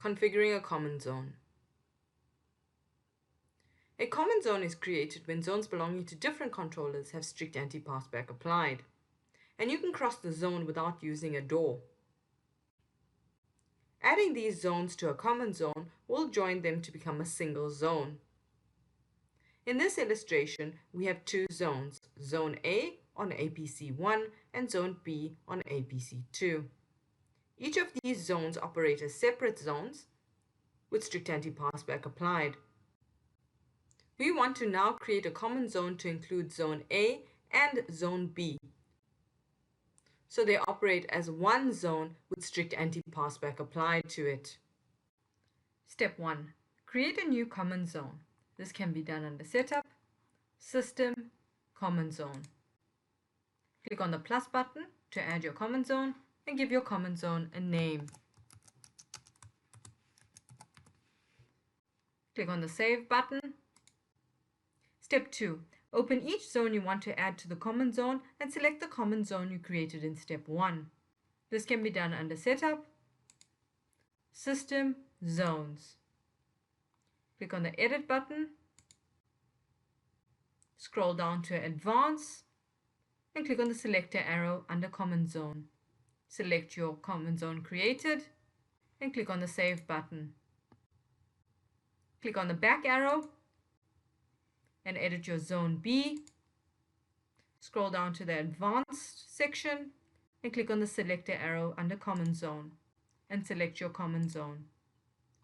Configuring a common zone. A common zone is created when zones belonging to different controllers have strict anti-passback applied, and you can cross the zone without using a door. Adding these zones to a common zone will join them to become a single zone. In this illustration, we have two zones, Zone A on APC 1 and Zone B on APC 2. Each of these zones operate as separate zones with strict anti-passback applied. We want to now create a common zone to include Zone A and Zone B, so they operate as one zone with strict anti-passback applied to it. Step 1. Create a new common zone. This can be done under Setup, System, Common Zone. Click on the plus button to add your common zone and give your common zone a name. Click on the Save button. Step 2. Open each zone you want to add to the common zone and select the common zone you created in Step 1. This can be done under Setup, System, Zones. Click on the Edit button, scroll down to Advanced, and click on the selector arrow under Common Zone. Select your common zone created and click on the Save button. Click on the back arrow and edit your Zone B. Scroll down to the Advanced section and click on the selector arrow under Common Zone and select your common zone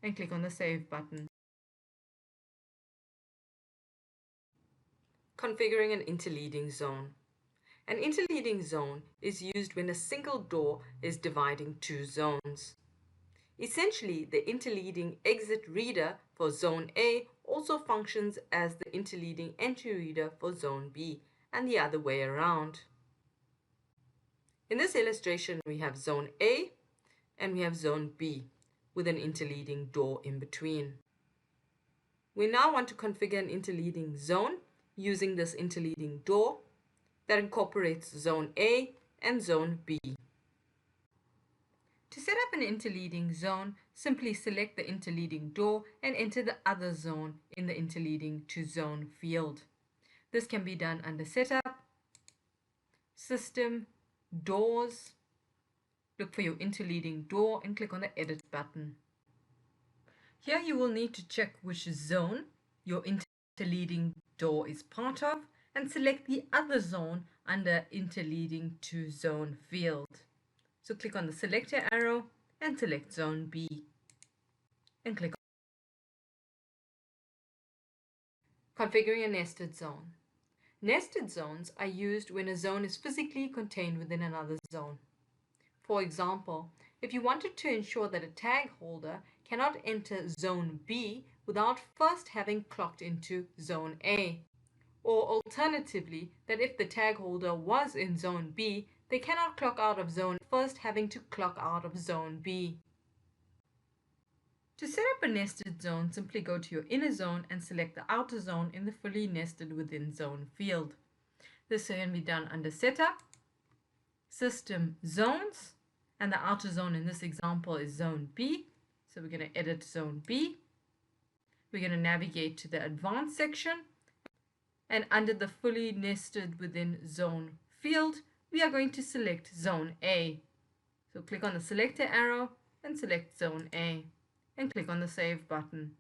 and click on the Save button. Configuring an interleading zone. An interleading zone is used when a single door is dividing two zones. Essentially, the interleading exit reader for Zone A also functions as the interleading entry reader for Zone B, and the other way around. In this illustration, we have Zone A and we have Zone B with an interleading door in between. We now want to configure an interleading zone using this interleading door that incorporates Zone A and Zone B. To set up an interleading zone, simply select the interleading door and enter the other zone in the interleading to zone field. This can be done under Setup, System, Doors. Look for your interleading door and click on the Edit button. Here you will need to check which zone your interleading door is part of and select the other zone under Interleading to Zone field. So click on the selector arrow and select Zone B and click on Configuring a nested zone. Nested zones are used when a zone is physically contained within another zone. For example, if you wanted to ensure that a tag holder cannot enter Zone B without first having clocked into Zone A. Or alternatively, that if the tag holder was in Zone B, they cannot clock out of zone first having to clock out of Zone B. To set up a nested zone, simply go to your inner zone and select the outer zone in the fully nested within zone field. This can be done under Setup, System, Zones, and the outer zone in this example is Zone B. So we're going to edit Zone B. We're going to navigate to the Advanced section, and under the fully nested within zone field, we are going to select Zone A. So click on the selector arrow and select Zone A and click on the Save button.